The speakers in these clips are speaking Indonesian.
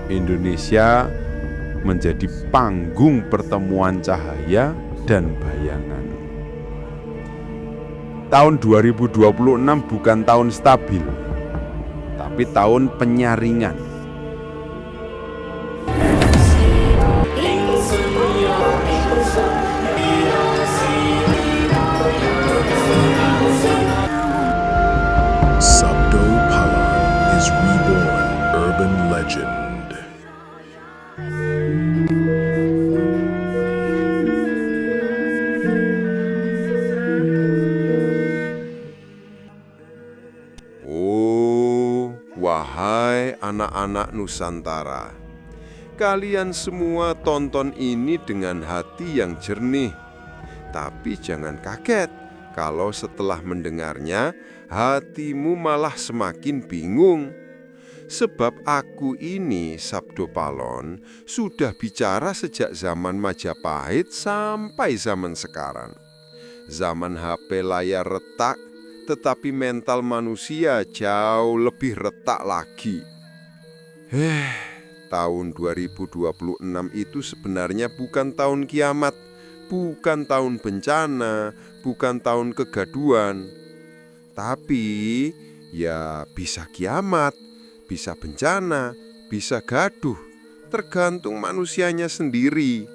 Indonesia menjadi panggung pertemuan cahaya dan bayangan. Tahun 2026 bukan tahun stabil, tapi tahun penyaringan. Sabdo Palon is reborn urban legend. Oh, wahai anak-anak Nusantara, kalian semua tonton ini dengan hati yang jernih. Tapi jangan kaget kalau setelah mendengarnya hatimu malah semakin bingung. Sebab aku ini, Sabdo Palon, sudah bicara sejak zaman Majapahit sampai zaman sekarang. Zaman HP layar retak, tetapi mental manusia jauh lebih retak lagi. Tahun 2026 itu sebenarnya bukan tahun kiamat, bukan tahun bencana, bukan tahun kegaduhan. Tapi ya bisa kiamat, bisa bencana, bisa gaduh, tergantung manusianya sendiri.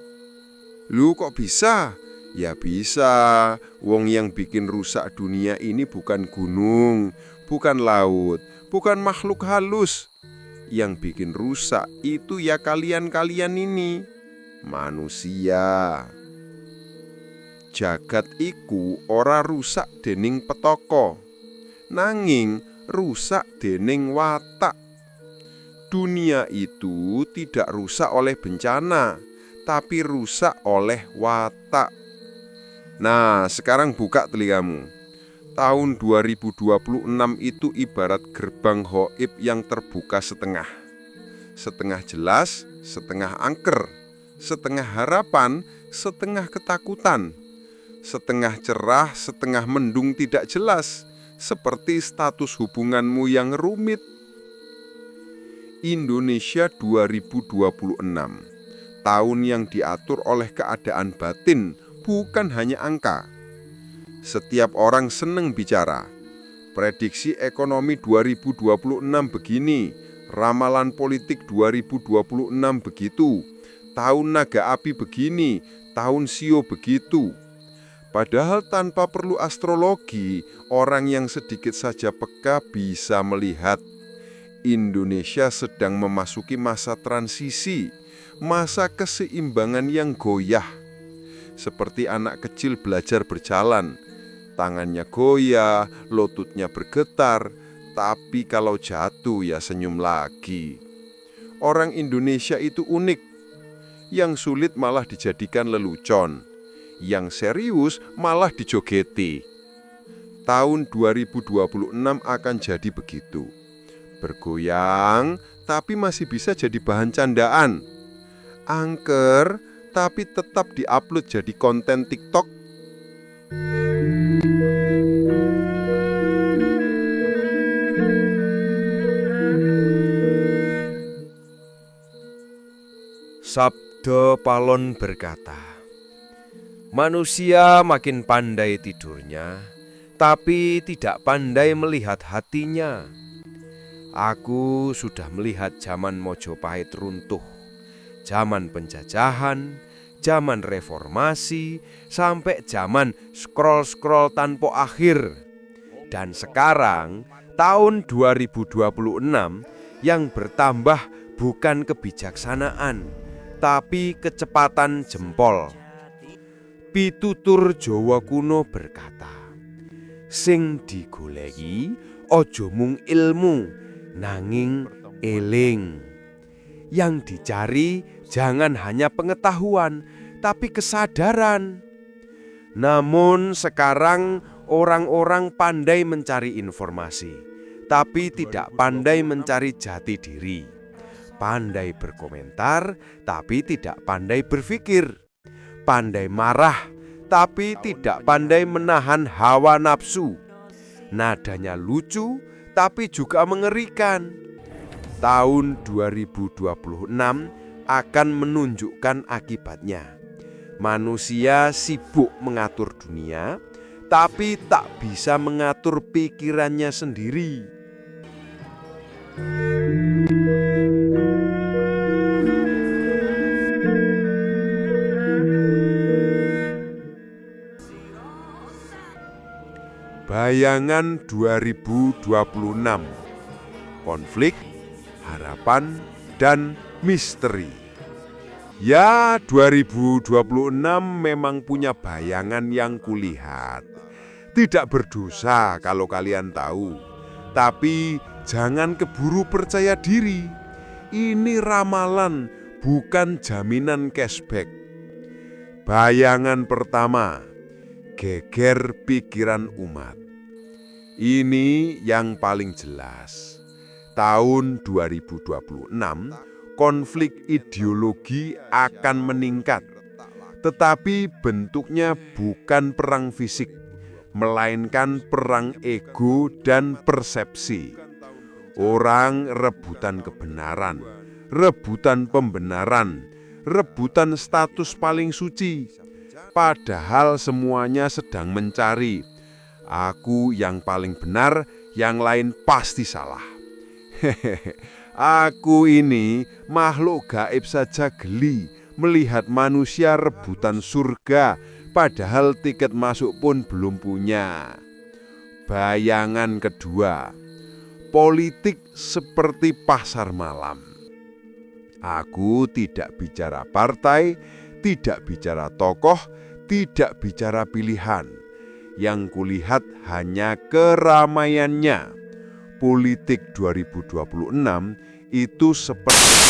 Lu kok bisa? Ya bisa, wong yang bikin rusak dunia ini bukan gunung, bukan laut, bukan makhluk halus. Yang bikin rusak itu ya kalian-kalian ini, manusia. Jagat iku ora rusak dening petaka, nanging rusak dening watak. Dunia itu tidak rusak oleh bencana, tapi rusak oleh watak. Nah, sekarang buka telingamu. Tahun 2026 itu ibarat gerbang ghaib yang terbuka setengah. Setengah jelas, setengah angker, setengah harapan, setengah ketakutan, setengah cerah, setengah mendung tidak jelas, seperti status hubunganmu yang rumit. Indonesia 2026, tahun yang diatur oleh keadaan batin, bukan hanya angka. Setiap orang seneng bicara. Prediksi ekonomi 2026 begini, ramalan politik 2026 begitu, tahun naga api begini, tahun Sio begitu. Padahal tanpa perlu astrologi, orang yang sedikit saja peka bisa melihat Indonesia sedang memasuki masa transisi, masa keseimbangan yang goyah. Seperti anak kecil belajar berjalan, tangannya goyah, lututnya bergetar, tapi kalau jatuh ya senyum lagi. Orang Indonesia itu unik, yang sulit malah dijadikan lelucon, yang serius malah dijogeti. Tahun 2026 akan jadi begitu, bergoyang tapi masih bisa jadi bahan candaan, angker tapi tetap diupload jadi konten TikTok. Sabdo Palon berkata, manusia makin pandai tidurnya, tapi tidak pandai melihat hatinya. Aku sudah melihat zaman Mojopahit runtuh, zaman penjajahan, zaman reformasi, sampai zaman scroll-scroll tanpa akhir. Dan sekarang, tahun 2026 yang bertambah bukan kebijaksanaan, tapi kecepatan jempol. Pitutur Jawa kuno berkata, sing digoleki ojo mung ilmu, nanging eling. Yang dicari jangan hanya pengetahuan, tapi kesadaran. Namun sekarang orang-orang pandai mencari informasi, tapi tidak pandai mencari jati diri. Pandai berkomentar, tapi tidak pandai berpikir. Pandai marah, tapi tidak pandai menahan hawa nafsu. Nadanya lucu, tapi juga mengerikan. Tahun 2026 akan menunjukkan akibatnya. Manusia sibuk mengatur dunia, tapi tak bisa mengatur pikirannya sendiri. Bayangan 2026. Konflik, harapan, dan misteri. Ya, 2026 memang punya bayangan yang kulihat. Tidak berdosa kalau kalian tahu, tapi jangan keburu percaya diri. Ini ramalan, bukan jaminan cashback. Bayangan pertama, geger pikiran umat. Ini yang paling jelas. Tahun 2026, konflik ideologi akan meningkat. Tetapi bentuknya bukan perang fisik, melainkan perang ego dan persepsi. Orang rebutan kebenaran, rebutan pembenaran, rebutan status paling suci. Padahal semuanya sedang mencari, aku yang paling benar, yang lain pasti salah. Aku ini makhluk gaib saja geli melihat manusia rebutan surga, padahal tiket masuk pun belum punya. Bayangan kedua, politik seperti pasar malam. Aku tidak bicara partai, tidak bicara tokoh, tidak bicara pilihan. Yang kulihat hanya keramaiannya. Politik 2026 itu seperti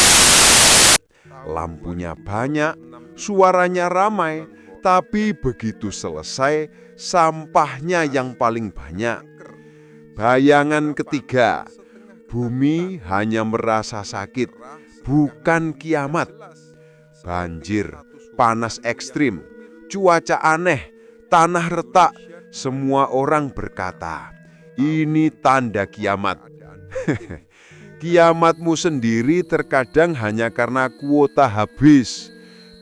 lampunya banyak, suaranya ramai, tapi begitu selesai, sampahnya yang paling banyak. Bayangan ketiga, bumi hanya merasa sakit, bukan kiamat. Banjir, panas ekstrim, cuaca aneh, tanah retak, semua orang berkata, ini tanda kiamat. Kiamatmu sendiri terkadang hanya karena kuota habis.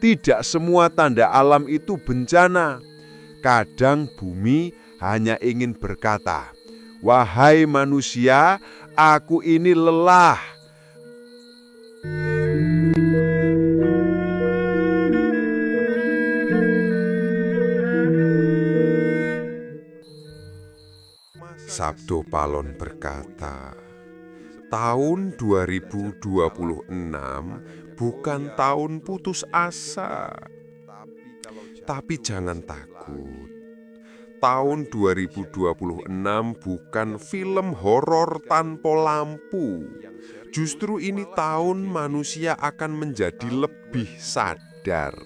Tidak semua tanda alam itu bencana. Kadang bumi hanya ingin berkata, wahai manusia, aku ini lelah. Sabdo Palon berkata, tahun 2026 bukan tahun putus asa. Tapi jangan takut. Tahun 2026 bukan film horor tanpa lampu. Justru ini tahun manusia akan menjadi lebih sadar.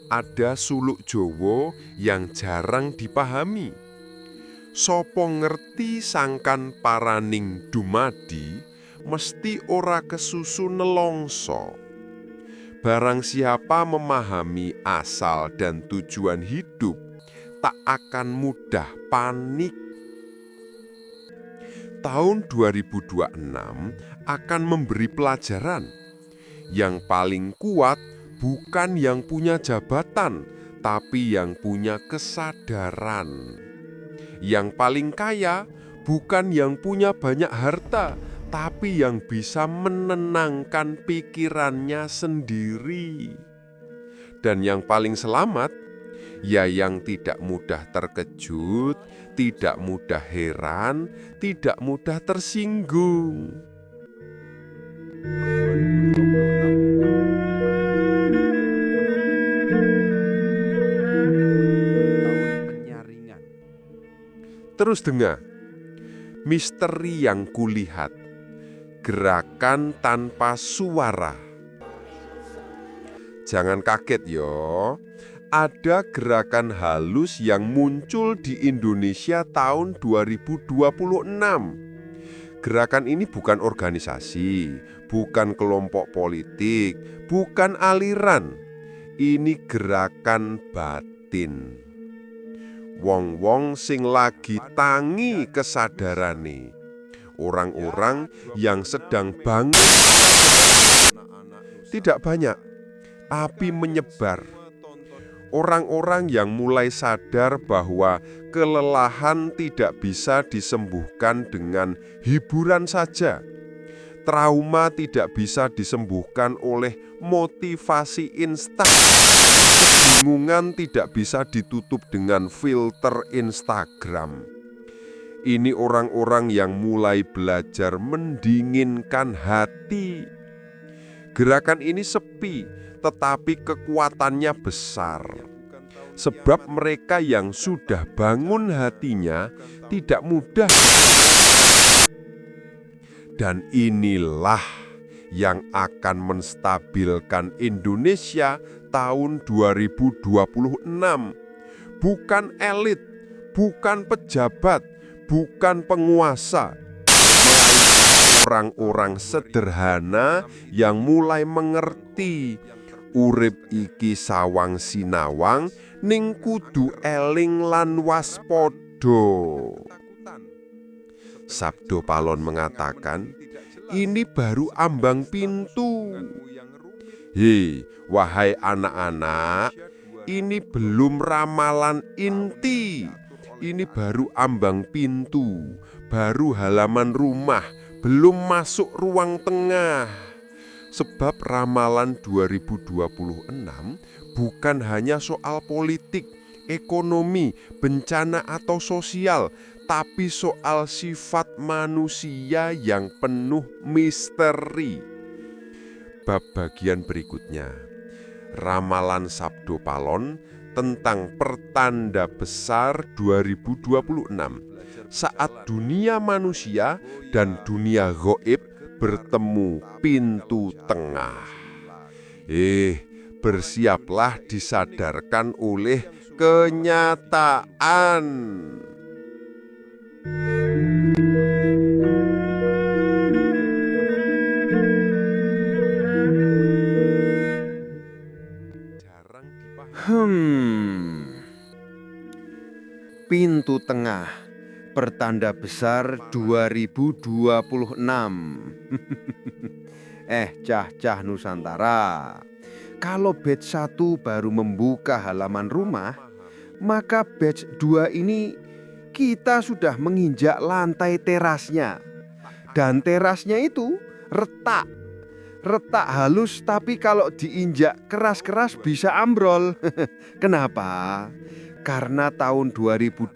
Ada suluk Jowo yang jarang dipahami. Sopo ngerti sangkan paraning dumadi, mesti ora kesusu nelongso. Barang siapa memahami asal dan tujuan hidup, tak akan mudah panik. Tahun 2026 akan memberi pelajaran. Yang paling kuat bukan yang punya jabatan, tapi yang punya kesadaran. Yang paling kaya bukan yang punya banyak harta, tapi yang bisa menenangkan pikirannya sendiri. Dan yang paling selamat, ya yang tidak mudah terkejut, tidak mudah heran, tidak mudah tersinggung. Terus dengar, misteri yang kulihat, gerakan tanpa suara. Jangan kaget yo, ada gerakan halus yang muncul di Indonesia tahun 2026. Gerakan ini bukan organisasi, bukan kelompok politik, bukan aliran. Ini gerakan batin. Wong-wong sing lagi tangi kesadarane, orang-orang yang sedang bangun. Tidak banyak, tapi menyebar. Orang-orang yang mulai sadar bahwa kelelahan tidak bisa disembuhkan dengan hiburan saja. Trauma tidak bisa disembuhkan oleh motivasi instan. Bingungan tidak bisa ditutup dengan filter Instagram. Ini orang-orang yang mulai belajar mendinginkan hati. Gerakan ini sepi, tetapi kekuatannya besar. Sebab mereka yang sudah bangun hatinya tidak mudah. Dan inilah yang akan menstabilkan Indonesia tahun 2026. Bukan elit, bukan pejabat, bukan penguasa. Orang-orang sederhana yang mulai mengerti urip iki sawang sinawang ning kudu eling lan waspada. Sabdo Palon mengatakan, ini baru ambang pintu. Hei, wahai anak-anak, ini belum ramalan inti. Ini baru ambang pintu, baru halaman rumah, belum masuk ruang tengah. Sebab ramalan 2026 bukan hanya soal politik, ekonomi, bencana atau sosial, tapi soal sifat manusia yang penuh misteri. Bab bagian berikutnya, ramalan Sabdo Palon tentang pertanda besar 2026, saat dunia manusia dan dunia gaib bertemu pintu tengah. Bersiaplah disadarkan oleh kenyataan. Pintu tengah, pertanda besar 2026. Cah-cah Nusantara, kalau batch 1 baru membuka halaman rumah, maka batch 2 ini kita sudah menginjak lantai terasnya. Dan terasnya itu retak. Retak halus, tapi kalau diinjak keras-keras bisa ambrol. Kenapa? Karena tahun 2026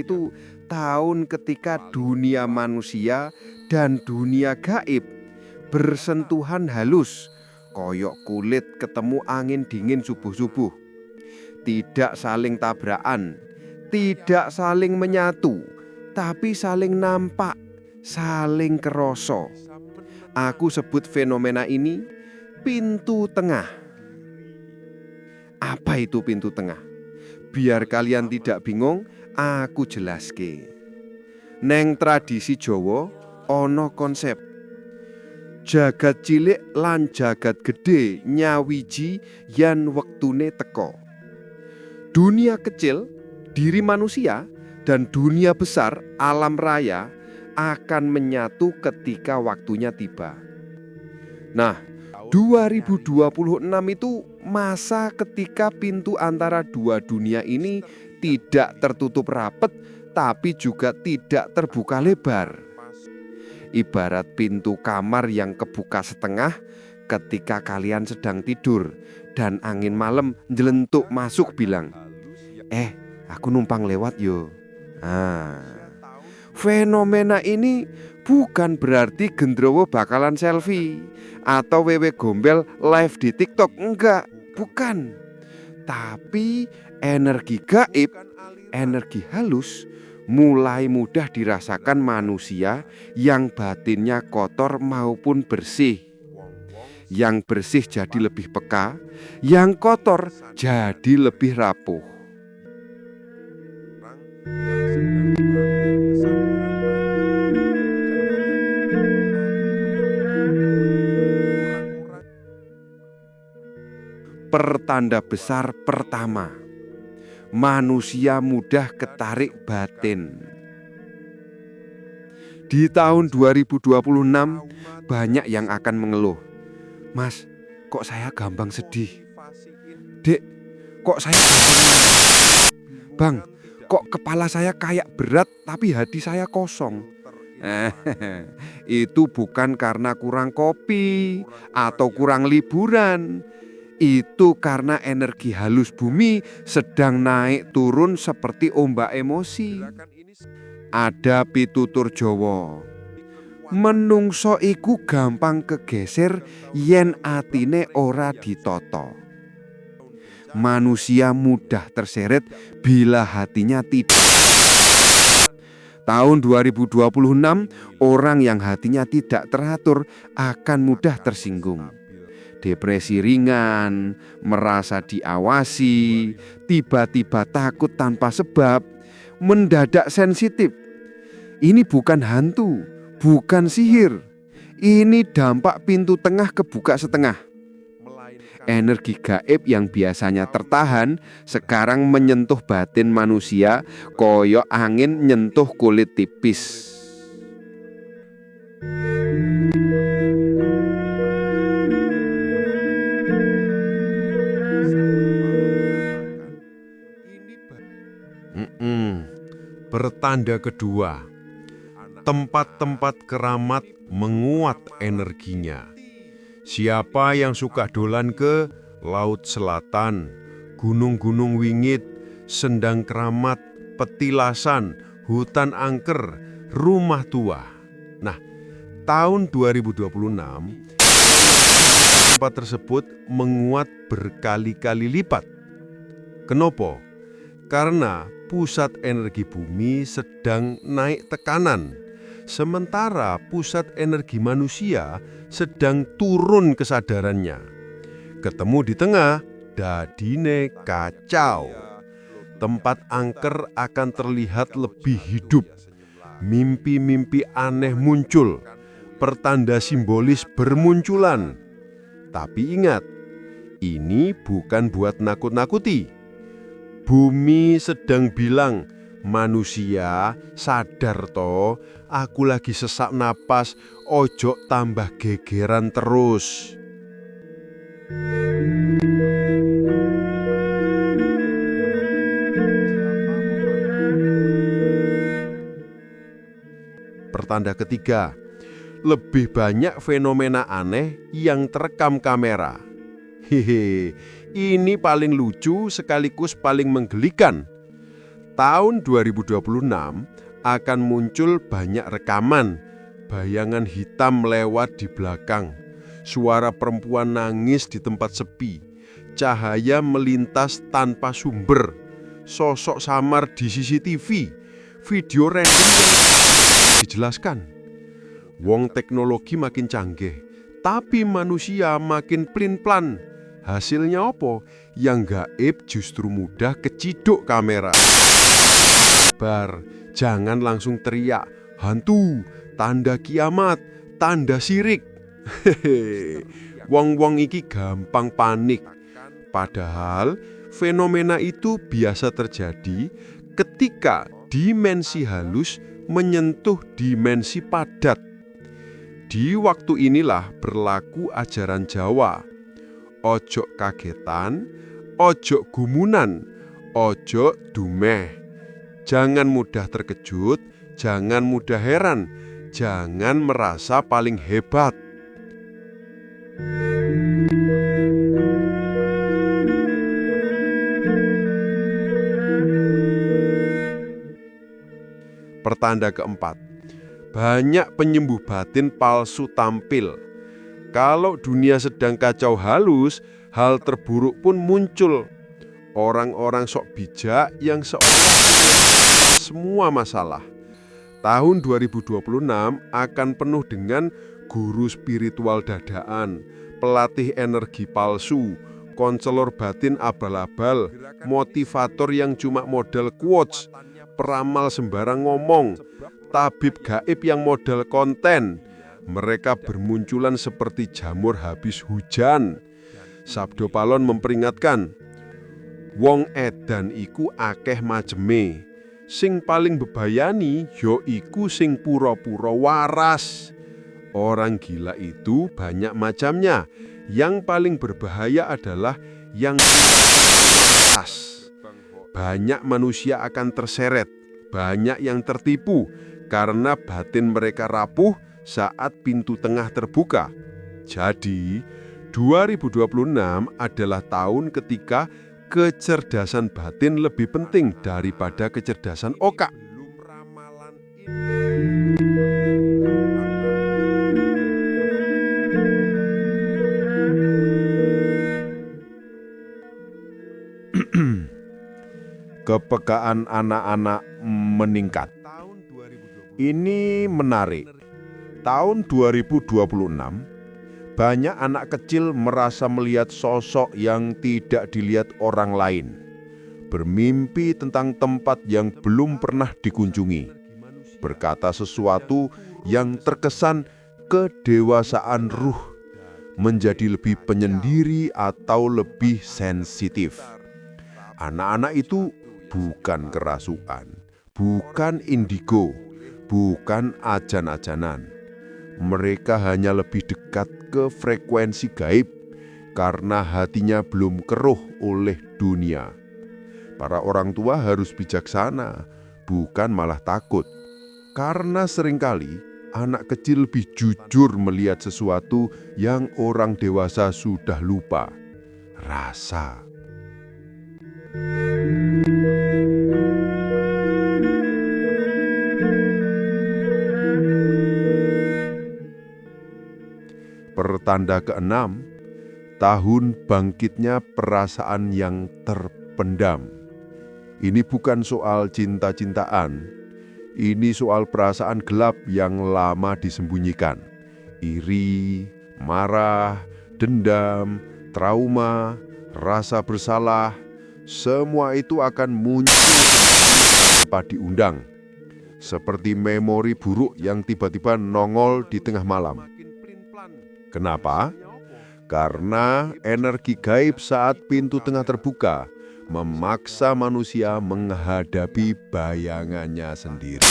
itu tahun ketika dunia manusia dan dunia gaib bersentuhan halus, koyok kulit ketemu angin dingin subuh-subuh. Tidak saling tabrakan, tidak saling menyatu, tapi saling nampak, saling keroso. Aku sebut fenomena ini pintu tengah. Apa itu pintu tengah? Biar kalian tidak bingung, aku jelaske. Neng tradisi Jawa ono konsep jagat cilik lan jagat gede nyawiji yan wektune teko. Dunia kecil, diri manusia, dan dunia besar, alam raya akan menyatu ketika waktunya tiba. Nah, 2026 itu masa ketika pintu antara dua dunia ini tidak tertutup rapat, tapi juga tidak terbuka lebar. Ibarat pintu kamar yang kebuka setengah ketika kalian sedang tidur dan angin malam njelentuk masuk bilang, aku numpang lewat yo. Fenomena ini bukan berarti gendrowo bakalan selfie atau wewe gombel live di TikTok. Enggak, bukan. Tapi energi gaib, energi halus mulai mudah dirasakan manusia yang batinnya kotor maupun bersih. Yang bersih jadi lebih peka, yang kotor jadi lebih rapuh. Pertanda besar pertama, manusia mudah ketarik batin. Di tahun 2026 banyak yang akan mengeluh. Mas, kok saya gampang sedih? Dek, kok saya... Bang, kok kepala saya kayak berat tapi hati saya kosong? Itu bukan karena kurang kopi atau kurang liburan. Itu karena energi halus bumi sedang naik turun seperti ombak emosi. Ada pitutur Jawa, menungso iku gampang kegeser yen atine ora ditata. Manusia mudah terseret bila hatinya tidak. Tahun 2026, orang yang hatinya tidak teratur akan mudah tersinggung. Depresi ringan, merasa diawasi, tiba-tiba takut tanpa sebab, mendadak sensitif. Ini bukan hantu, bukan sihir. Ini dampak pintu tengah kebuka setengah. Energi gaib yang biasanya tertahan sekarang menyentuh batin manusia koyo angin nyentuh kulit tipis. Pertanda kedua, tempat-tempat keramat menguat energinya. Siapa yang suka dolan ke Laut Selatan, gunung-gunung wingit, sendang keramat, petilasan, hutan angker, rumah tua. Nah, tahun 2026, tempat tersebut menguat berkali-kali lipat. Kenapa? Karena pusat energi bumi sedang naik tekanan, sementara pusat energi manusia sedang turun kesadarannya. Ketemu di tengah, dadine kacau. Tempat angker akan terlihat lebih hidup. Mimpi-mimpi aneh muncul, pertanda simbolis bermunculan. Tapi ingat, ini bukan buat nakut-nakuti. Bumi sedang bilang, manusia sadar toh, aku lagi sesak napas, ojo tambah gegeran terus. Pertanda ketiga, lebih banyak fenomena aneh yang terekam kamera. Hehe, ini paling lucu sekaligus paling menggelikan. Tahun 2026 akan muncul banyak rekaman, bayangan hitam lewat di belakang, suara perempuan nangis di tempat sepi, cahaya melintas tanpa sumber, sosok samar di CCTV, video dijelaskan. Wong teknologi makin canggih, tapi manusia makin plin-plan. Hasilnya apa? Yang gaib justru mudah keciduk kamera. Jangan langsung teriak, hantu, tanda kiamat, tanda sirik. Wong-wong iki gampang panik. Padahal fenomena itu biasa terjadi ketika dimensi halus menyentuh dimensi padat. Di waktu inilah berlaku ajaran Jawa. Ojo kagetan, ojo gumunan, ojo dumeh. Jangan mudah terkejut, jangan mudah heran, jangan merasa paling hebat. Pertanda keempat, banyak penyembuh batin palsu tampil. Kalau dunia sedang kacau halus, hal terburuk pun muncul. Orang-orang sok bijak yang semua masalah. Tahun 2026 akan penuh dengan guru spiritual dadaan, pelatih energi palsu, konselor batin abal-abal, motivator yang cuma modal quotes, peramal sembarang ngomong, tabib gaib yang modal konten. Mereka bermunculan seperti jamur habis hujan. Sabdo Palon memperingatkan, wong edan iku akeh maceme. Sing paling bebayani yaiku sing pura-pura waras. Orang gila itu banyak macamnya. Yang paling berbahaya adalah yang banyak manusia akan terseret, banyak yang tertipu karena batin mereka rapuh saat pintu tengah terbuka. Jadi, 2026 adalah tahun ketika kecerdasan batin lebih penting daripada kecerdasan otak. Kepekaan anak-anak meningkat. Ini menarik. Tahun 2026, banyak anak kecil merasa melihat sosok yang tidak dilihat orang lain. Bermimpi tentang tempat yang belum pernah dikunjungi. Berkata sesuatu yang terkesan kedewasaan ruh, menjadi lebih penyendiri atau lebih sensitif. Anak-anak itu bukan kerasukan, bukan indigo, bukan ajan-ajanan. Mereka hanya lebih dekat ke frekuensi gaib karena hatinya belum keruh oleh dunia. Para orang tua harus bijaksana, bukan malah takut. Karena seringkali anak kecil lebih jujur melihat sesuatu yang orang dewasa sudah lupa. Rasa. Pertanda keenam, tahun bangkitnya perasaan yang terpendam. Ini bukan soal cinta-cintaan, ini soal perasaan gelap yang lama disembunyikan. Iri, marah, dendam, trauma, rasa bersalah, semua itu akan muncul tanpa diundang. Seperti memori buruk yang tiba-tiba nongol di tengah malam. Kenapa? Karena energi gaib saat pintu tengah terbuka memaksa manusia menghadapi bayangannya sendiri.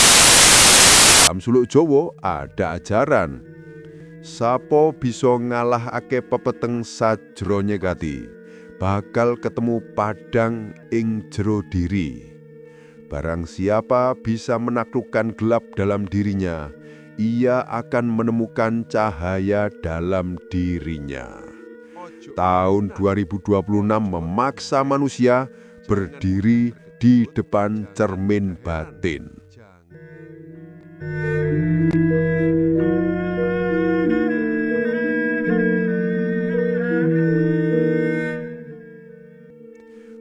Dalam suluk Jawa ada ajaran, sapo bisa ngalahake pepeteng sajrone gati, bakal ketemu padang ing jero diri. Barang siapa bisa menaklukkan gelap dalam dirinya, ia akan menemukan cahaya dalam dirinya. Tahun 2026 memaksa manusia berdiri di depan cermin batin.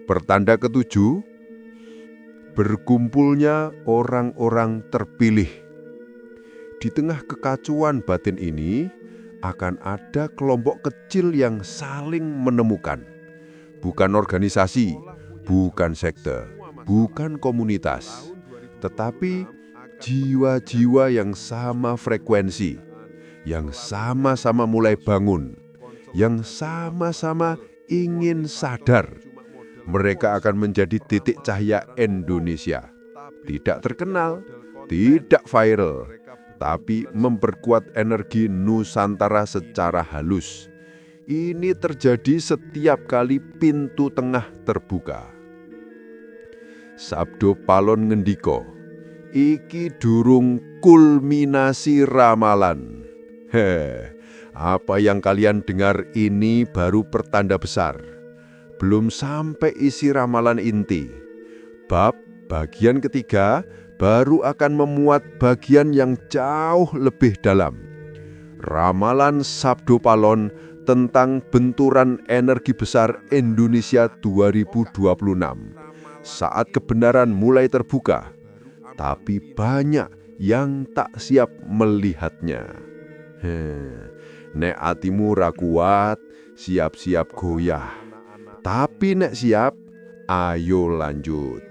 Pertanda ketujuh, berkumpulnya orang-orang terpilih. Di tengah kekacauan batin ini, akan ada kelompok kecil yang saling menemukan. Bukan organisasi, bukan sekte, bukan komunitas, tetapi jiwa-jiwa yang sama frekuensi, yang sama-sama mulai bangun, yang sama-sama ingin sadar. Mereka akan menjadi titik cahaya Indonesia. Tidak terkenal, tidak viral, tapi memperkuat energi Nusantara secara halus. Ini terjadi setiap kali pintu tengah terbuka. Sabdo Palon ngendika, iki durung kulminasi ramalan. Apa yang kalian dengar ini baru pertanda besar. Belum sampai isi ramalan inti. Bab bagian ketiga baru akan memuat bagian yang jauh lebih dalam. Ramalan Sabdo Palon tentang benturan energi besar Indonesia 2026. Saat kebenaran mulai terbuka, tapi banyak yang tak siap melihatnya. Nek atimu ra kuat, siap-siap goyah. Tapi nek siap, ayo lanjut.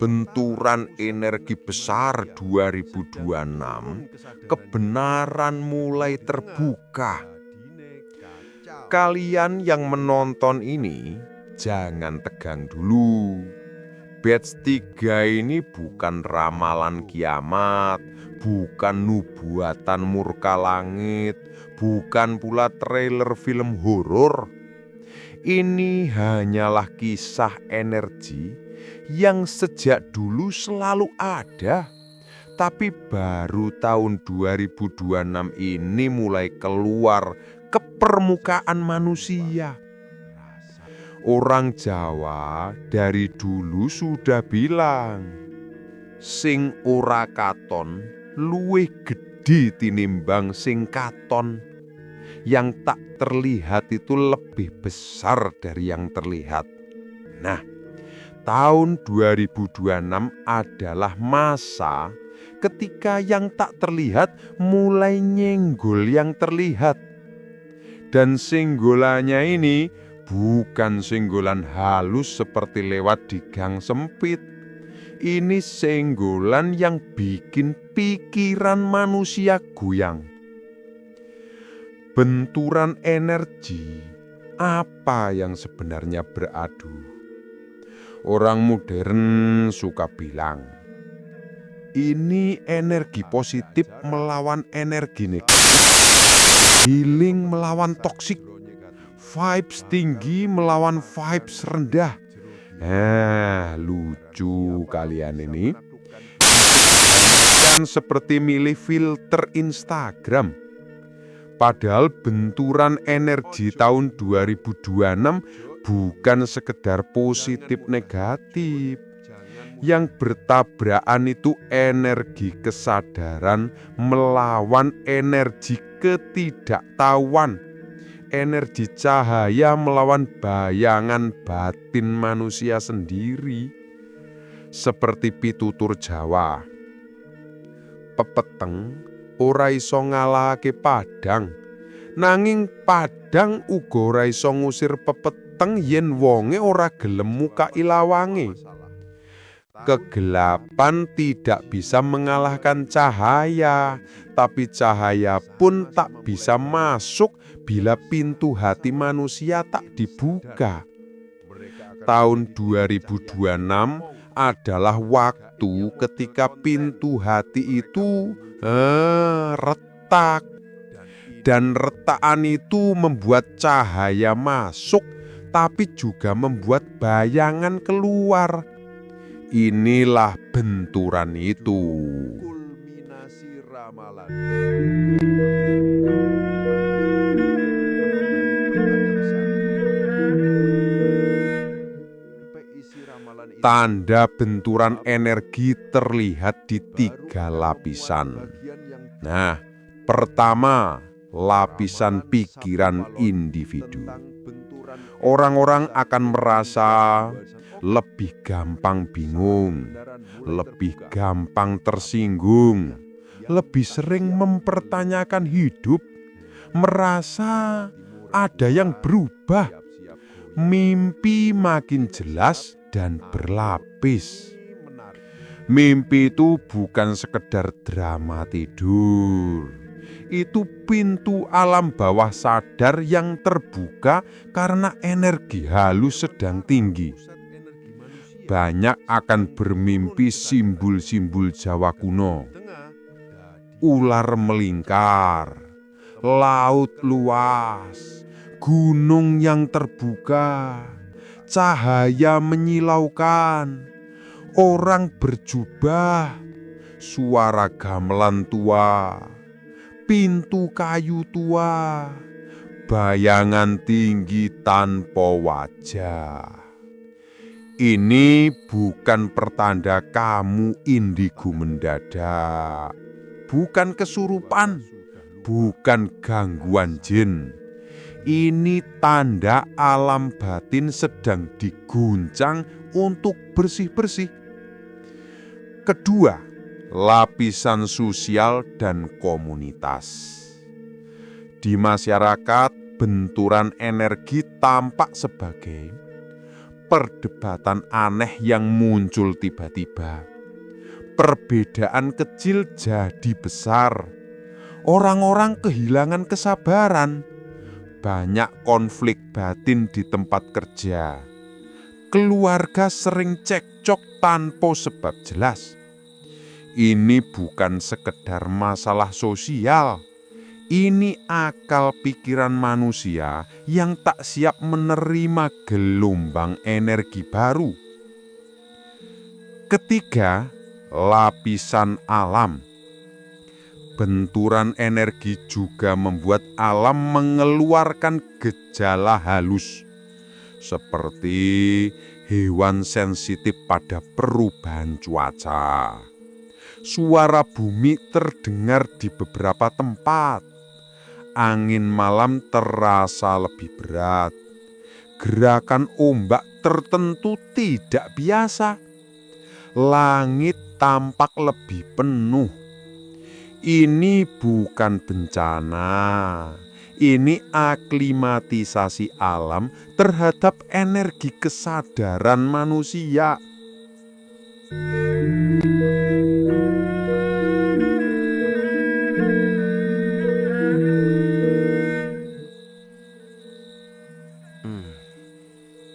benturan energi besar 2026, kebenaran mulai terbuka. Kalian yang menonton ini, jangan tegang dulu. Batch 3 ini bukan ramalan kiamat, bukan nubuatan murka langit, bukan pula trailer film horor. Ini hanyalah kisah energi yang sejak dulu selalu ada, tapi baru tahun 2026 ini mulai keluar ke permukaan manusia. Orang Jawa dari dulu sudah bilang, sing ora katon luwih gedhi tinimbang sing katon. Yang tak terlihat itu lebih besar dari yang terlihat. Nah, tahun 2026 adalah masa ketika yang tak terlihat mulai nyenggol yang terlihat. Dan senggolannya ini bukan senggolan halus seperti lewat di gang sempit. Ini senggolan yang bikin pikiran manusia goyang. Benturan energi apa yang sebenarnya beradu? Orang modern suka bilang, ini energi positif melawan energi negatif, healing melawan toksik, vibes tinggi melawan vibes rendah. Lucu kalian ini. Kan seperti milih filter Instagram. Padahal benturan energi tahun 2026 bukan sekedar positif negatif. Yang bertabrakan itu energi kesadaran melawan energi ketidaktahuan. Energi cahaya melawan bayangan batin manusia sendiri. Seperti pitutur Jawa, pepeteng ora iso ngalahake padang, nanging padang uga ora iso ngusir pepeteng yen wonge ora gelem muka ilawange. Kegelapan tidak bisa mengalahkan cahaya, tapi cahaya pun tak bisa masuk bila pintu hati manusia tak dibuka. Tahun 2026 adalah waktu ketika pintu hati itu retak. Dan retakan itu membuat cahaya masuk, tapi juga membuat bayangan keluar. Inilah benturan itu. Kulminasi ramalan. Tanda benturan energi terlihat di 3 lapisan. Nah, pertama, lapisan pikiran individu. Orang-orang akan merasa lebih gampang bingung, lebih gampang tersinggung, lebih sering mempertanyakan hidup, merasa ada yang berubah. Mimpi makin jelas dan berlapis. Mimpi itu bukan sekedar drama tidur. Itu pintu alam bawah sadar yang terbuka karena energi halus sedang tinggi. Banyak akan bermimpi simbol-simbol Jawa kuno. Ular melingkar, laut luas, gunung yang terbuka, cahaya menyilaukan, orang berjubah, suara gamelan tua, pintu kayu tua, bayangan tinggi tanpa wajah. Ini bukan pertanda kamu indigo mendadak, bukan kesurupan, bukan gangguan jin. Ini tanda alam batin sedang diguncang untuk bersih-bersih. Kedua, lapisan sosial dan komunitas. Di masyarakat, benturan energi tampak sebagai perdebatan aneh yang muncul tiba-tiba. Perbedaan kecil jadi besar. Orang-orang kehilangan kesabaran. Banyak konflik batin di tempat kerja. Keluarga sering cekcok tanpa sebab jelas. Ini bukan sekedar masalah sosial. Ini akal pikiran manusia yang tak siap menerima gelombang energi baru. Ketiga, lapisan alam. Benturan energi juga membuat alam mengeluarkan gejala halus, seperti hewan sensitif pada perubahan cuaca. Suara bumi terdengar di beberapa tempat. Angin malam terasa lebih berat. Gerakan ombak tertentu tidak biasa. Langit tampak lebih penuh. Ini bukan bencana. Ini aklimatisasi alam terhadap energi kesadaran manusia.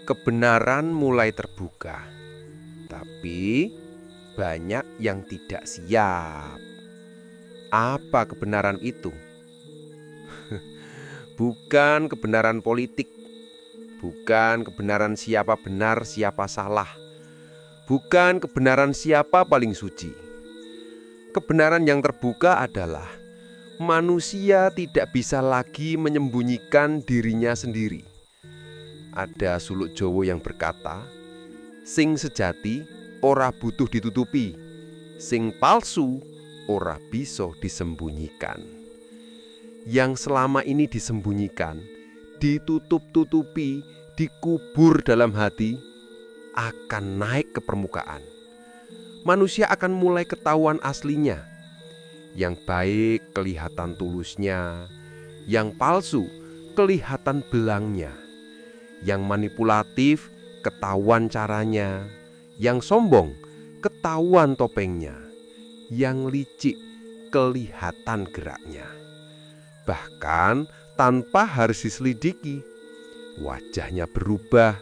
Kebenaran mulai terbuka, tapi banyak yang tidak siap. Apa kebenaran itu? Bukan kebenaran politik, bukan kebenaran siapa benar, siapa salah, bukan kebenaran siapa paling suci. Kebenaran yang terbuka adalah manusia tidak bisa lagi menyembunyikan dirinya sendiri. Ada suluk Jawa yang berkata, sing sejati ora butuh ditutupi, sing palsu ora bisa disembunyikan. Yang selama ini disembunyikan, ditutup-tutupi, dikubur dalam hati, akan naik ke permukaan. Manusia akan mulai ketahuan aslinya. Yang baik kelihatan tulusnya, yang palsu kelihatan belangnya. Yang manipulatif ketahuan caranya, yang sombong ketahuan topengnya, yang licik kelihatan geraknya. Bahkan tanpa harus diselidiki, wajahnya berubah,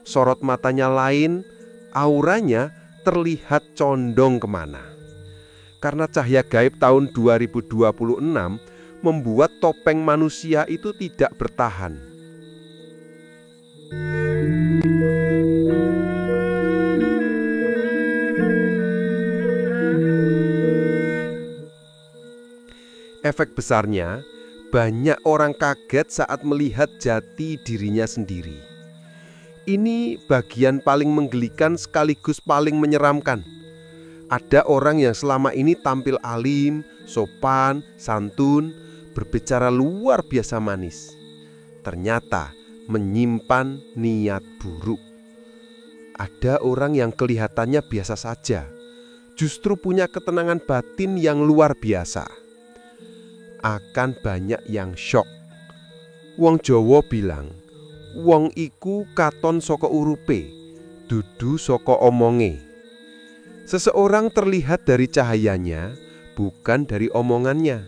sorot matanya lain, auranya terlihat condong kemana. Karena cahaya gaib tahun 2026 membuat topeng manusia itu tidak bertahan. Efek besarnya, banyak orang kaget saat melihat jati dirinya sendiri. Ini bagian paling menggelikan sekaligus paling menyeramkan. Ada orang yang selama ini tampil alim, sopan, santun, berbicara luar biasa manis. Ternyata menyimpan niat buruk. Ada orang yang kelihatannya biasa saja, justru punya ketenangan batin yang luar biasa. Akan banyak yang syok. Wong Jawa bilang, wong iku katon saka urupe, dudu saka omonge. Seseorang terlihat dari cahayanya, bukan dari omongannya.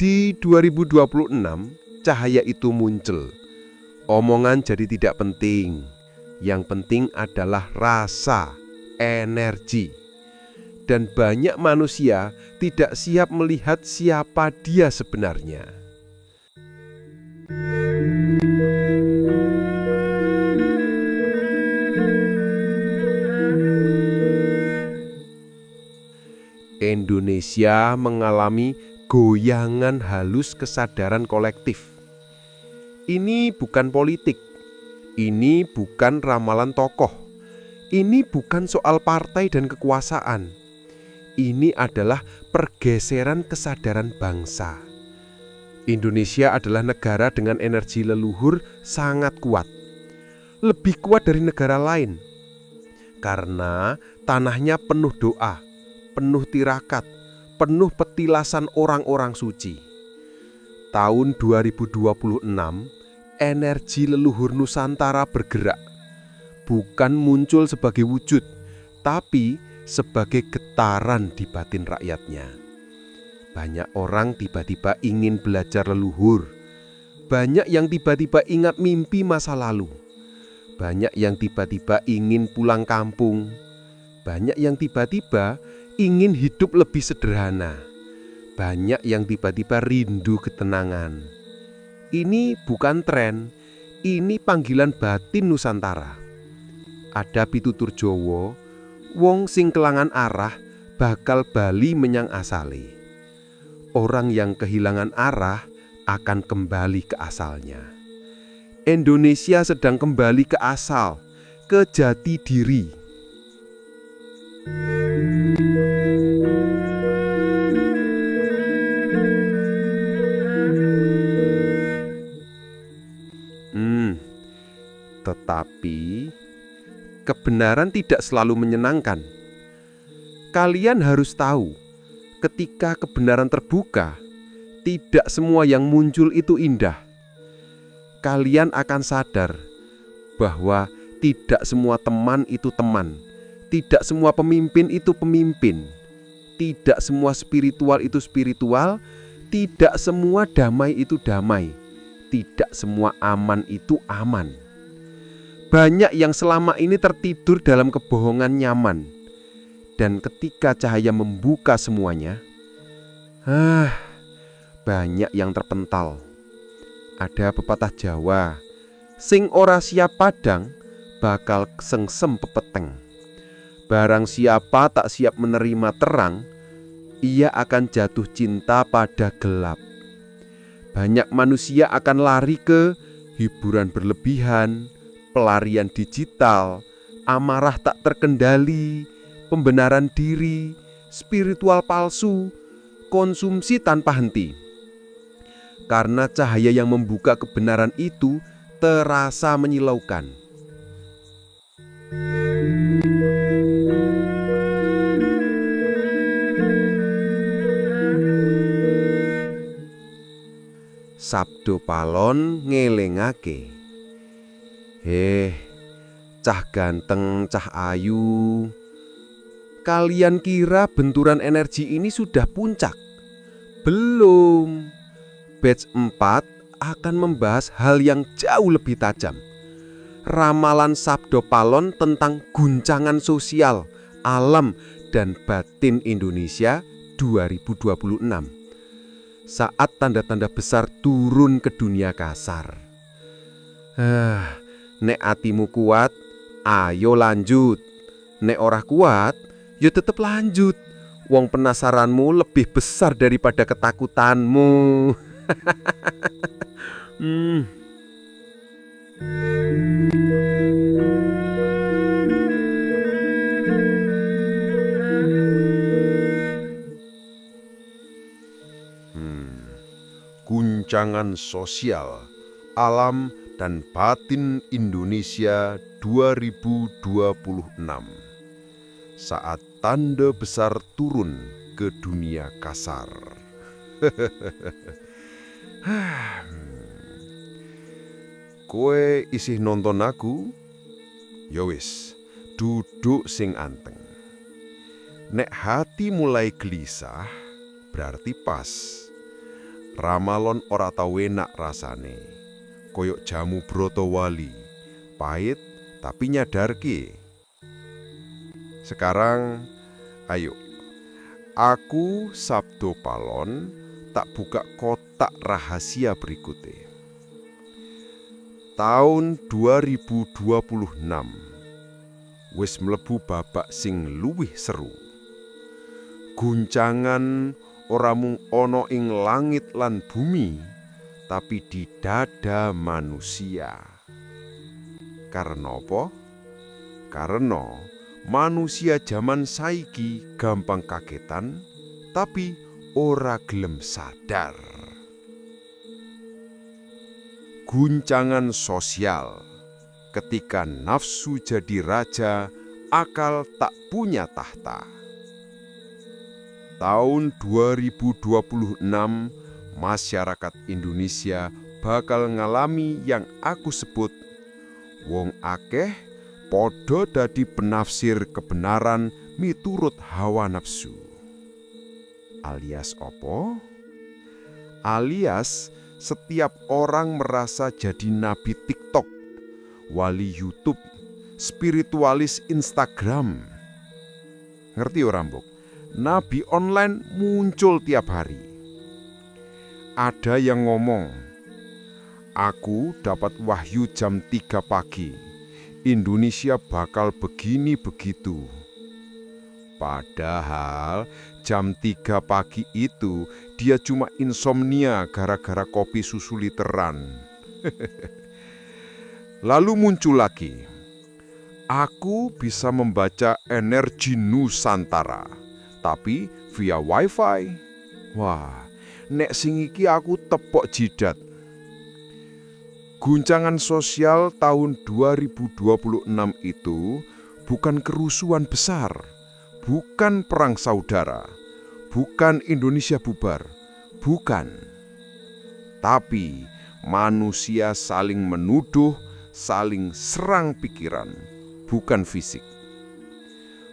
Di 2026, cahaya itu muncul. Omongan jadi tidak penting. Yang penting adalah rasa, energi. Dan banyak manusia tidak siap melihat siapa dia sebenarnya. Indonesia mengalami goyangan halus kesadaran kolektif. Ini bukan politik, ini bukan ramalan tokoh, ini bukan soal partai dan kekuasaan. Ini adalah pergeseran kesadaran bangsa. Indonesia adalah negara dengan energi leluhur sangat kuat. Lebih kuat dari negara lain. Karena tanahnya penuh doa, penuh tirakat, penuh petilasan orang-orang suci. Tahun 2026, energi leluhur Nusantara bergerak. bukan muncul sebagai wujud, tapi sebagai getaran di batin rakyatnya. Banyak orang tiba-tiba ingin belajar leluhur. Banyak yang tiba-tiba ingat mimpi masa lalu. Banyak yang tiba-tiba ingin pulang kampung. Banyak yang tiba-tiba ingin hidup lebih sederhana. Banyak yang tiba-tiba rindu ketenangan. Ini bukan tren, ini panggilan batin Nusantara. Ada pitutur Jawa, wong sing kelangan arah bakal bali menyang asale. Orang yang kehilangan arah akan kembali ke asalnya. Indonesia sedang kembali ke asal, ke jati diri. Tetapi kebenaran tidak selalu menyenangkan. Kalian harus tahu, ketika kebenaran terbuka, tidak semua yang muncul itu indah. Kalian akan sadar bahwa tidak semua teman itu teman, tidak semua pemimpin itu pemimpin, tidak semua spiritual itu spiritual, tidak semua damai itu damai, tidak semua aman itu aman. Banyak yang selama ini tertidur dalam kebohongan nyaman. Dan ketika cahaya membuka semuanya, banyak yang terpental. Ada pepatah Jawa, sing ora siap padang bakal sengsem pepeteng. Barang siapa tak siap menerima terang, ia akan jatuh cinta pada gelap. Banyak manusia akan lari ke hiburan berlebihan, pelarian digital, amarah tak terkendali, pembenaran diri, spiritual palsu, konsumsi tanpa henti. Karena cahaya yang membuka kebenaran itu terasa menyilaukan. Sabdo Palon ngelingake, cah ganteng, cah ayu, kalian kira benturan energi ini sudah puncak? Belum. Batch 4 akan membahas hal yang jauh lebih tajam. Ramalan Sabdo Palon tentang guncangan sosial, alam, dan batin Indonesia 2026. Saat tanda-tanda besar turun ke dunia kasar. Nek atimu kuat, ayo lanjut. Nek ora kuat, ya tetep lanjut. Wong penasaranmu lebih besar daripada ketakutanmu. Guncangan sosial, alam, dan batin Indonesia 2026. Saat tanda besar turun ke dunia kasar. Kowe isih nonton aku? Ya wis, duduk sing anteng. Nek hati mulai gelisah, berarti pas. Ramalon ora tau enak rasane. Koyok jamu brotowali, pahit tapi nyadarke. Sekarang, ayo, aku Sabdo Palon tak buka kotak rahasia berikutnya. Tahun 2026 wis mlebu babak sing luwih seru. Guncangan ora mung ana ing langit lan bumi, tapi di dada manusia. Karena apa? Karena manusia zaman saiki gampang kagetan, tapi ora gelem sadar. Guncangan sosial, ketika nafsu jadi raja, akal tak punya tahta. Tahun 2026, masyarakat Indonesia bakal ngalami yang aku sebut wong akeh Podo dadi penafsir kebenaran miturut hawa nafsu. Alias opo? Alias setiap orang merasa jadi nabi TikTok, wali YouTube, spiritualis Instagram. Ngerti orang Mbok? Nabi online muncul tiap hari. Ada yang ngomong, aku dapat wahyu jam 3 pagi. Indonesia bakal begini begitu. Padahal jam 3 pagi itu dia cuma insomnia gara-gara kopi susu literan. Lalu muncul lagi, aku bisa membaca energi Nusantara, tapi via wifi. Wah, nek sing iki aku tepok jidat. Guncangan sosial tahun 2026 itu bukan kerusuhan besar, bukan perang saudara, bukan Indonesia bubar, bukan. Tapi manusia saling menuduh, saling serang pikiran, bukan fisik.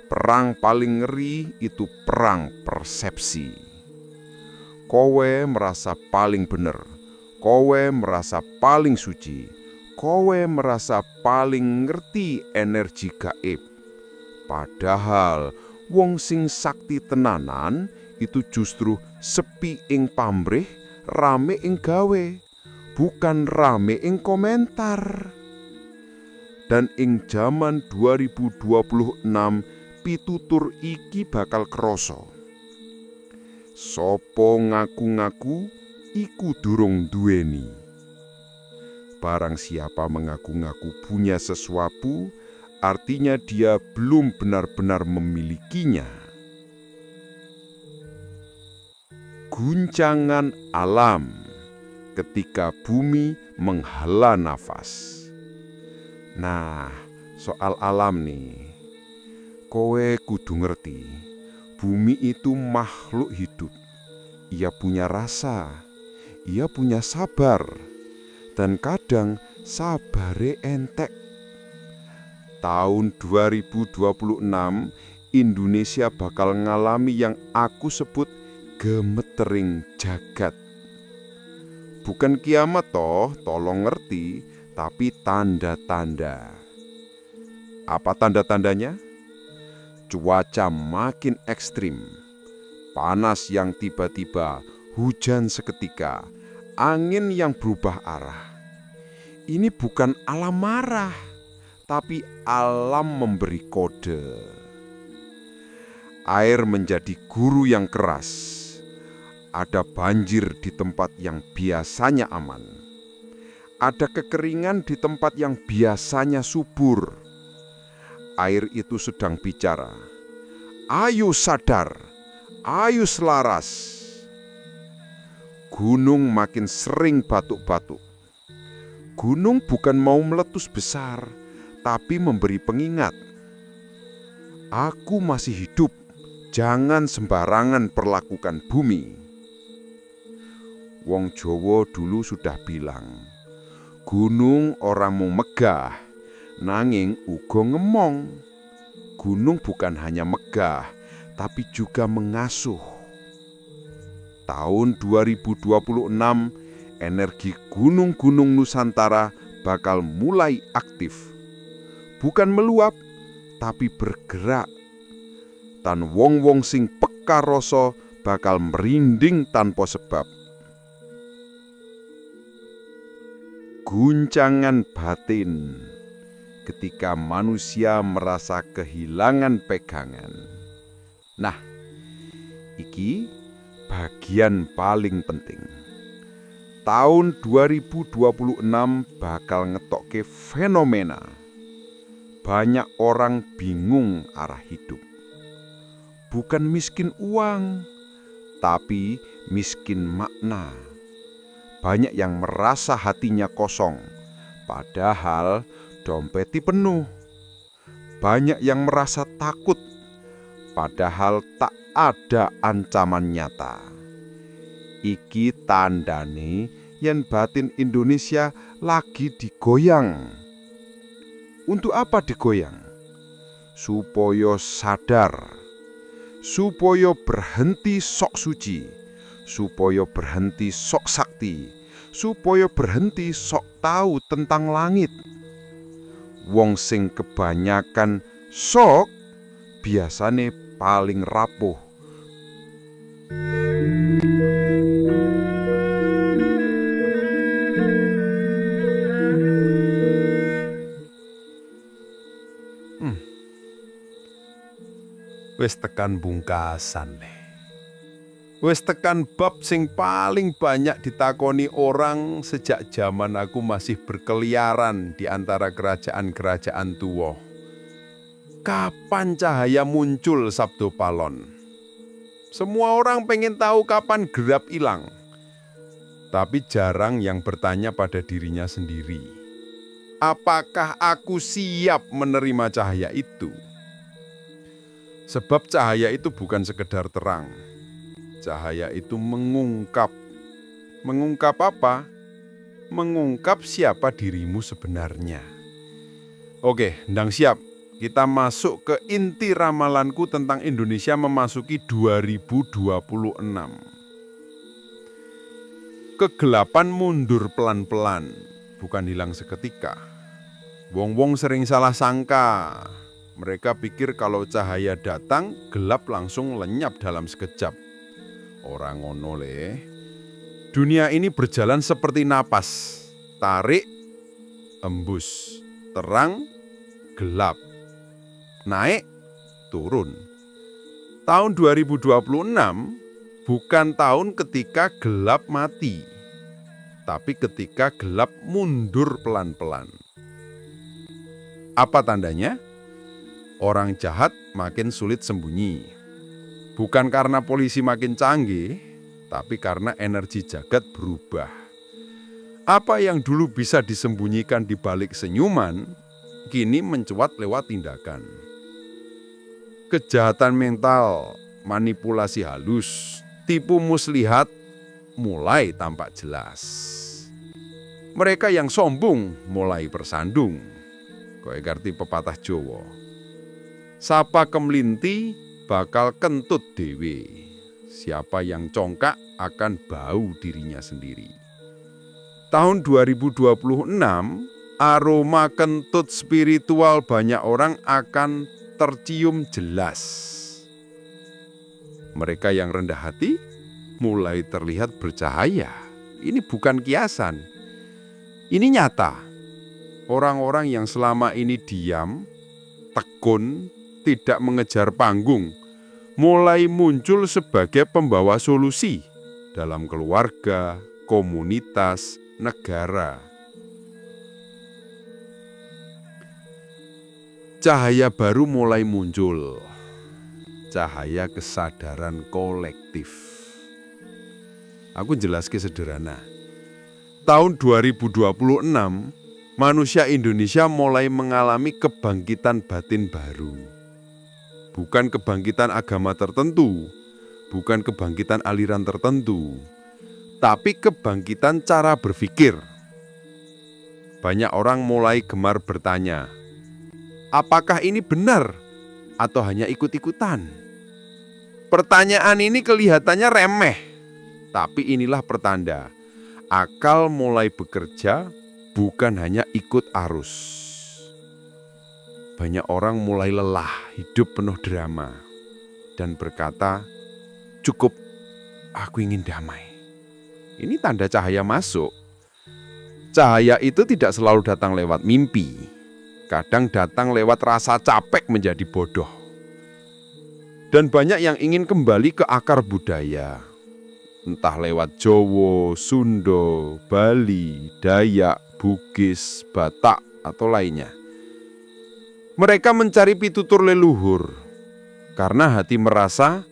Perang paling ngeri itu perang persepsi. Kowe merasa paling bener. Kowe merasa paling suci, kowe merasa paling ngerti energi gaib. Padahal wong sing sakti tenanan itu justru sepi ing pamrih, rame ing gawe, bukan rame ing komentar. Dan ing zaman 2026 pitutur iki bakal kroso. Sopo ngaku-ngaku iku durung duweni. Barang siapa mengaku-ngaku punya sesuatu, artinya dia belum benar-benar memilikinya. Guncangan alam ketika bumi menghela nafas. Nah, soal alam nih, kowe kudu ngerti, bumi itu makhluk hidup. Ia punya rasa, ia punya sabar, dan kadang sabare entek. Tahun 2026 Indonesia bakal ngalami yang aku sebut gemetering jagat. Bukan kiamat toh, tolong ngerti, tapi tanda-tanda. Apa tanda-tandanya? Cuaca makin ekstrim, panas yang tiba-tiba, hujan seketika, angin yang berubah arah. Ini bukan alam marah, tapi alam memberi kode. Air menjadi guru yang keras. Ada banjir di tempat yang biasanya aman. Ada kekeringan di tempat yang biasanya subur. Air itu sedang bicara. Ayo sadar, ayo selaras. Gunung makin sering batuk-batuk. Gunung bukan mau meletus besar, tapi memberi pengingat. Aku masih hidup, jangan sembarangan perlakukan bumi. Wong Jawa dulu sudah bilang, gunung orang mau megah, nanging uga ngemong. Gunung bukan hanya megah, tapi juga mengasuh. Tahun 2026, energi gunung-gunung Nusantara bakal mulai aktif. Bukan meluap, tapi bergerak. Dan wong-wong sing peka rasa bakal merinding tanpa sebab. Guncangan batin ketika manusia merasa kehilangan pegangan. Nah, iki bagian paling penting. Tahun 2026 bakal ngetokke fenomena. Banyak orang bingung arah hidup. Bukan miskin uang, tapi miskin makna. Banyak yang merasa hatinya kosong, padahal dompeti penuh. Banyak yang merasa takut, padahal tak ada ancaman nyata. Iki tandane yen batin Indonesia lagi digoyang. Untuk apa digoyang? Supaya sadar, supaya berhenti sok suci, supaya berhenti sok sakti, supaya berhenti sok tahu tentang langit. Wong sing kebanyakan sok biasane paling rapuh. Wis tekan pungkasan le. Wis tekan bab sing paling banyak ditakoni orang sejak zaman aku masih berkeliaran di antara kerajaan-kerajaan tuwa. Kapan cahaya muncul Sabdo Palon? Semua orang pengen tahu kapan gelap hilang. Tapi jarang yang bertanya pada dirinya sendiri. Apakah aku siap menerima cahaya itu? Sebab cahaya itu bukan sekedar terang. Cahaya itu mengungkap. Mengungkap apa? Mengungkap siapa dirimu sebenarnya. Oke, ndang siap. Kita masuk ke inti ramalanku tentang Indonesia memasuki 2026. Kegelapan mundur pelan-pelan, bukan hilang seketika. Wong-wong sering salah sangka. Mereka pikir kalau cahaya datang, gelap langsung lenyap dalam sekejap. Orang ngono le. Dunia ini berjalan seperti napas. Tarik, embus. Terang, gelap. Naik, turun. Tahun 2026 bukan tahun ketika gelap mati, tapi ketika gelap mundur pelan-pelan. Apa tandanya? Orang jahat makin sulit sembunyi. Bukan karena polisi makin canggih, tapi karena energi jagat berubah. Apa yang dulu bisa disembunyikan di balik senyuman, kini mencuat lewat tindakan. Kejahatan mental, manipulasi halus, tipu muslihat mulai tampak jelas. Mereka yang sombong mulai bersandung. Kowe ngerti pepatah Jawa. Sapa kemlinti bakal kentut dewe. Siapa yang congkak akan bau dirinya sendiri. Tahun 2026, aroma kentut spiritual banyak orang akan tercium jelas. Mereka yang rendah hati mulai terlihat bercahaya. Ini bukan kiasan. Ini nyata. Orang-orang yang selama ini diam, tekun, tidak mengejar panggung, mulai muncul sebagai pembawa solusi dalam keluarga, komunitas, negara. Cahaya baru mulai muncul. Cahaya kesadaran kolektif. Aku jelaskan sederhana. Tahun 2026, manusia Indonesia mulai mengalami kebangkitan batin baru. Bukan kebangkitan agama tertentu, bukan kebangkitan aliran tertentu, tapi kebangkitan cara berpikir. Banyak orang mulai gemar bertanya, apakah ini benar atau hanya ikut-ikutan? Pertanyaan ini kelihatannya remeh, tapi inilah pertanda akal mulai bekerja, bukan hanya ikut arus. Banyak orang mulai lelah, hidup penuh drama, dan berkata, cukup, aku ingin damai. Ini tanda cahaya masuk. Cahaya itu tidak selalu datang lewat mimpi. Kadang datang lewat rasa capek menjadi bodoh. Dan banyak yang ingin kembali ke akar budaya. Entah lewat Jawa, Sunda, Bali, Dayak, Bugis, Batak, atau lainnya. Mereka mencari pitutur leluhur. Karena hati merasa,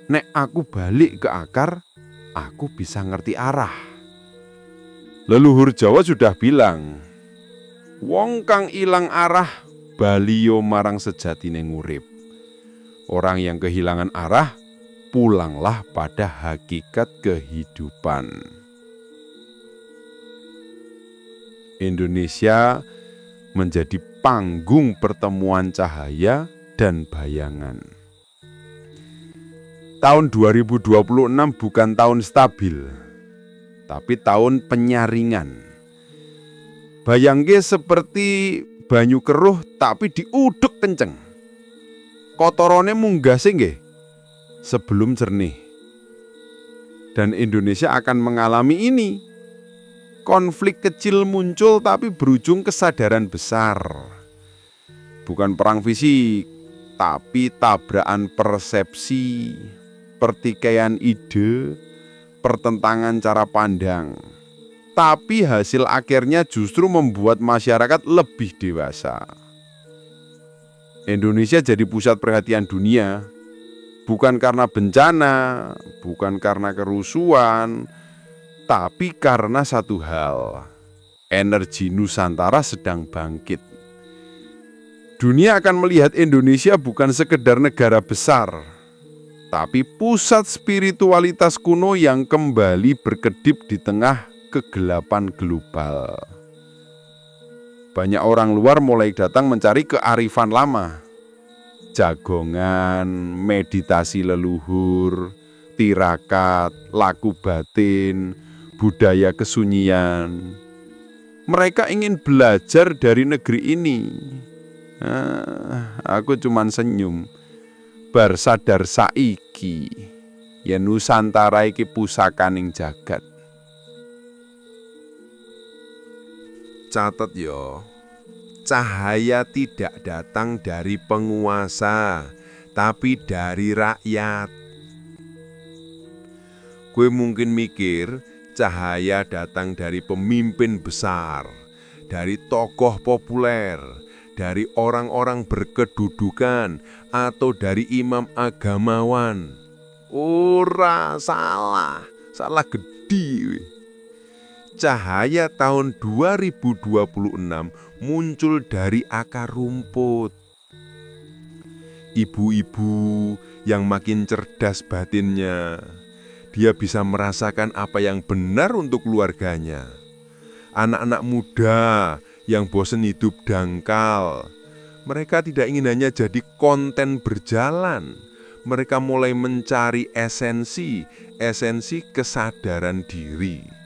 nek aku balik ke akar, aku bisa ngerti arah. Leluhur Jawa sudah bilang, wong kang ilang arah, baliyo marang sejatine ngurip. Orang yang kehilangan arah, pulanglah pada hakikat kehidupan. Indonesia menjadi panggung pertemuan cahaya dan bayangan. Tahun 2026 bukan tahun stabil, tapi tahun penyaringan. Bayangke seperti banyu keruh tapi diuduk kenceng. Kotorone munggah nggih sebelum jernih. Dan Indonesia akan mengalami ini. Konflik kecil muncul tapi berujung kesadaran besar. Bukan perang fisik, tapi tabrakan persepsi, pertikaian ide, pertentangan cara pandang. Tapi hasil akhirnya justru membuat masyarakat lebih dewasa. Indonesia jadi pusat perhatian dunia, bukan karena bencana, bukan karena kerusuhan, tapi karena satu hal, energi Nusantara sedang bangkit. Dunia akan melihat Indonesia bukan sekedar negara besar, tapi pusat spiritualitas kuno yang kembali berkedip di tengah kegelapan global. Banyak orang luar mulai datang mencari kearifan lama. Jagongan, meditasi leluhur, tirakat, laku batin, budaya kesunyian. Mereka ingin belajar dari negeri ini. Aku cuman senyum. Bar sadar saiki, ya Nusantara iki pusakaning jagat. Catat yo, cahaya tidak datang dari penguasa, tapi dari rakyat. Gue mungkin mikir cahaya datang dari pemimpin besar, dari tokoh populer, dari orang-orang berkedudukan, atau dari imam agamawan. Ora, salah gede. Cahaya tahun 2026 muncul dari akar rumput. Ibu-ibu yang makin cerdas batinnya, dia bisa merasakan apa yang benar untuk keluarganya. Anak-anak muda yang bosan hidup dangkal, mereka tidak ingin hanya jadi konten berjalan. Mereka mulai mencari esensi kesadaran diri.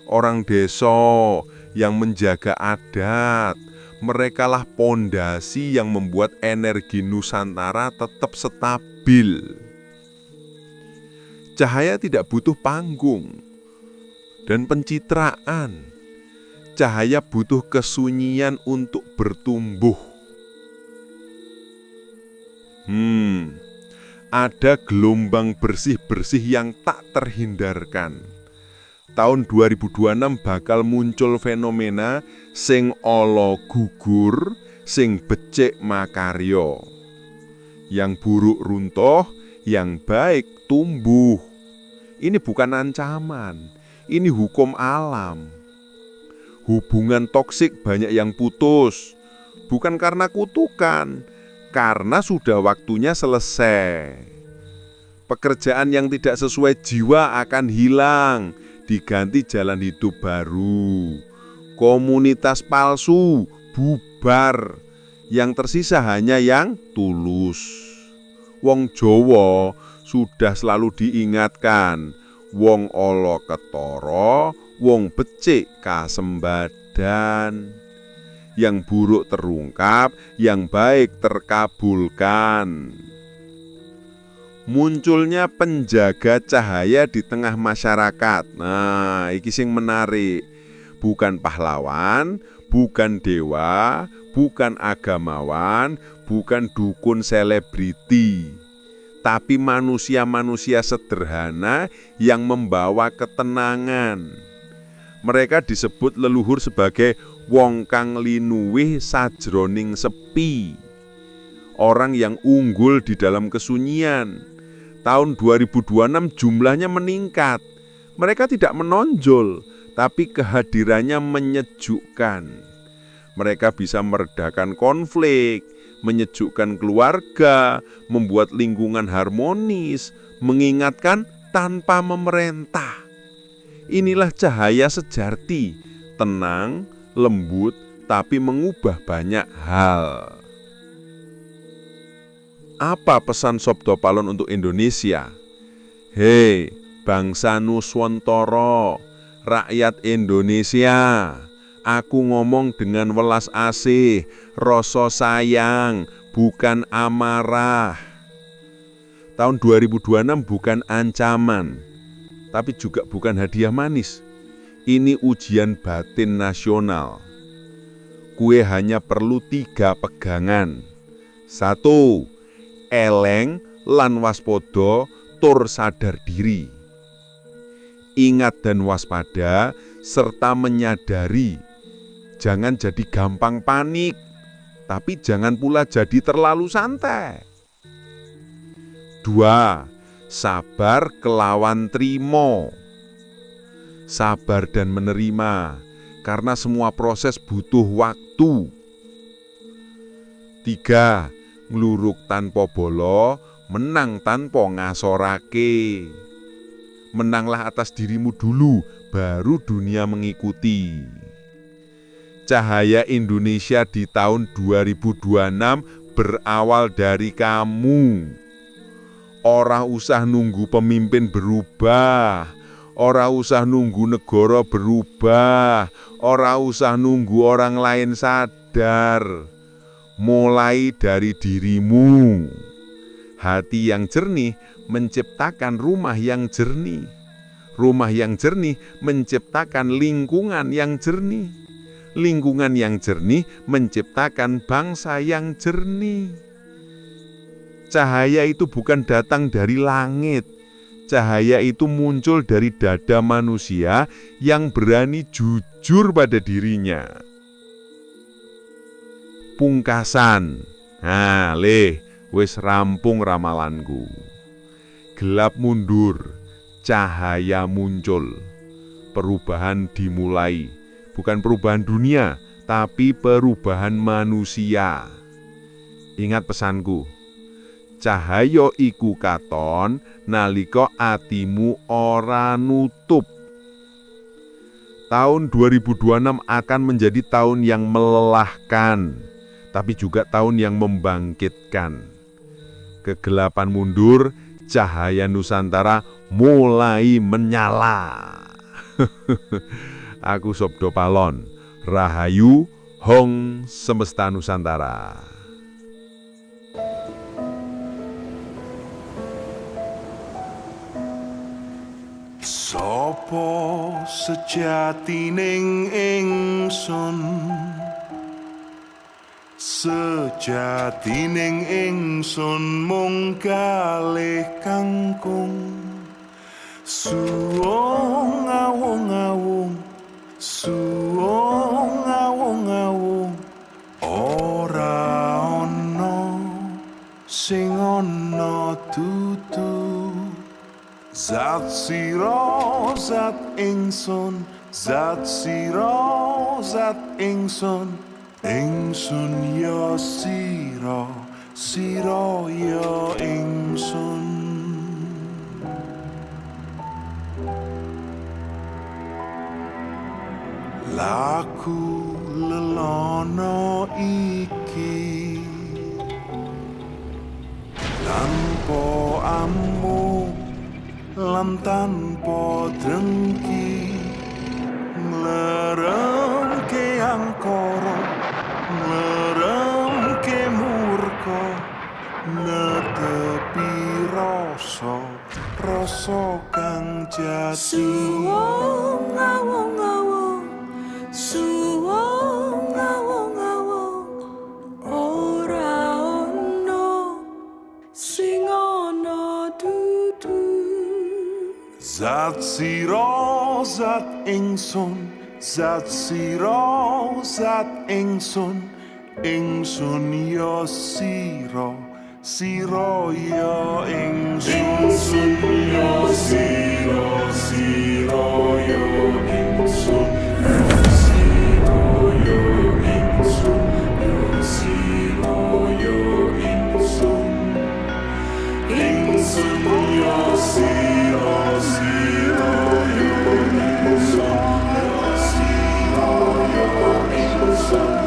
Orang desa yang menjaga adat, merekalah pondasi yang membuat energi Nusantara tetap stabil. Cahaya tidak butuh panggung dan pencitraan. Cahaya butuh kesunyian untuk bertumbuh. Ada gelombang bersih-bersih yang tak terhindarkan. Tahun 2026 bakal muncul fenomena sing ala gugur, sing becik makarya. Yang buruk runtuh, yang baik tumbuh. Ini bukan ancaman, ini hukum alam. Hubungan toksik banyak yang putus, bukan karena kutukan, karena sudah waktunya selesai. Pekerjaan yang tidak sesuai jiwa akan hilang, diganti jalan hidup baru. Komunitas palsu bubar, yang tersisa hanya yang tulus. Wong Jawa sudah selalu diingatkan, wong ala ketara, wong becik kasembadan. Yang buruk terungkap, yang baik terkabulkan. Munculnya penjaga cahaya di tengah masyarakat. Nah, iki sing menarik. Bukan pahlawan, bukan dewa, bukan agamawan, bukan dukun selebriti, tapi manusia-manusia sederhana yang membawa ketenangan. Mereka disebut leluhur sebagai wong kang linuwih sajroning sepi. Orang yang unggul di dalam kesunyian. Tahun 2026 jumlahnya meningkat. Mereka tidak menonjol, tapi kehadirannya menyejukkan. Mereka bisa meredakan konflik, menyejukkan keluarga, membuat lingkungan harmonis, mengingatkan tanpa memerintah. Inilah cahaya sejati, tenang, lembut, tapi mengubah banyak hal. Apa pesan Sabda Palon untuk Indonesia? Hei, bangsa Nuswantara, rakyat Indonesia, aku ngomong dengan welas asih, rasa sayang, bukan amarah. Tahun 2026 bukan ancaman, tapi juga bukan hadiah manis. Ini ujian batin nasional. Kue hanya perlu 3 pegangan. 1. Eleng lan waspada tur sadar diri. Ingat dan waspada serta menyadari. Jangan jadi gampang panik, tapi jangan pula jadi terlalu santai. 2. Sabar kelawan trimo. Sabar dan menerima, karena semua proses butuh waktu. 3. Ngluruk tanpa bolo, menang tanpa ngasorake. Menanglah atas dirimu dulu, baru dunia mengikuti. Cahaya Indonesia di tahun 2026 berawal dari kamu. Ora usah nunggu pemimpin berubah, ora usah nunggu negara berubah, ora usah nunggu orang lain sadar. Mulai dari dirimu. Hati yang jernih menciptakan rumah yang jernih. Rumah yang jernih menciptakan lingkungan yang jernih. Lingkungan yang jernih menciptakan bangsa yang jernih. Cahaya itu bukan datang dari langit. Cahaya itu muncul dari dada manusia yang berani jujur pada dirinya. Pungkasan. Wis rampung ramalanku. Gelap mundur, cahaya muncul. Perubahan dimulai. Bukan perubahan dunia, tapi perubahan manusia. Ingat pesanku. Cahaya iku katon nalika atimu ora nutup. Tahun 2026 akan menjadi tahun yang melelahkan, tapi juga tahun yang membangkitkan. Kegelapan mundur, cahaya Nusantara mulai menyala. Aku Sabda Palon, Rahayu Hong Semesta Nusantara. Sopo sejatining ingsun, sejatining ingsun mung kalih kangkung. Suwung awung-awung, suwung awung-awung, ora ana sing ana dudu. Zat sira zat ingsun, zat sira zat ingsun, ingsun ya sira, sira ya ingsun. Laku lelono iki tanpa ammu lan tanpa drengki, ngleremke angkara, ngleremke murka, netepi rasa, rasa kang jati. Suwung awung-awung, suwung awung-awung, ora ono sing ana dudu. Zat sira zat ingsun, zat sira zat ingsun, ingsun ya sira, sira ya ingsun. Ingsun ya sira, sira ya ingsun, sira ya ingsun, sira ya ingsun. Ingsun ya sira, sira ya ingsun, sira ya ingsun.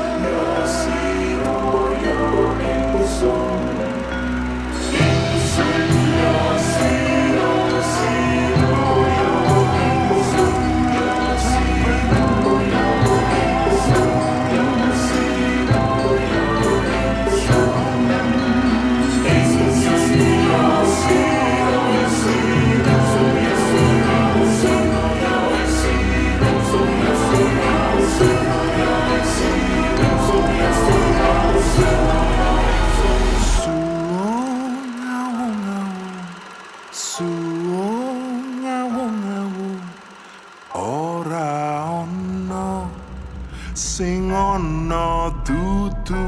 sing ana dudu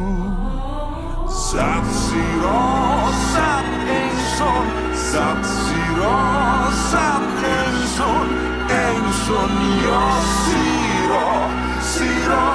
zat sira zat ingsun zat sira zat ingsun yo sira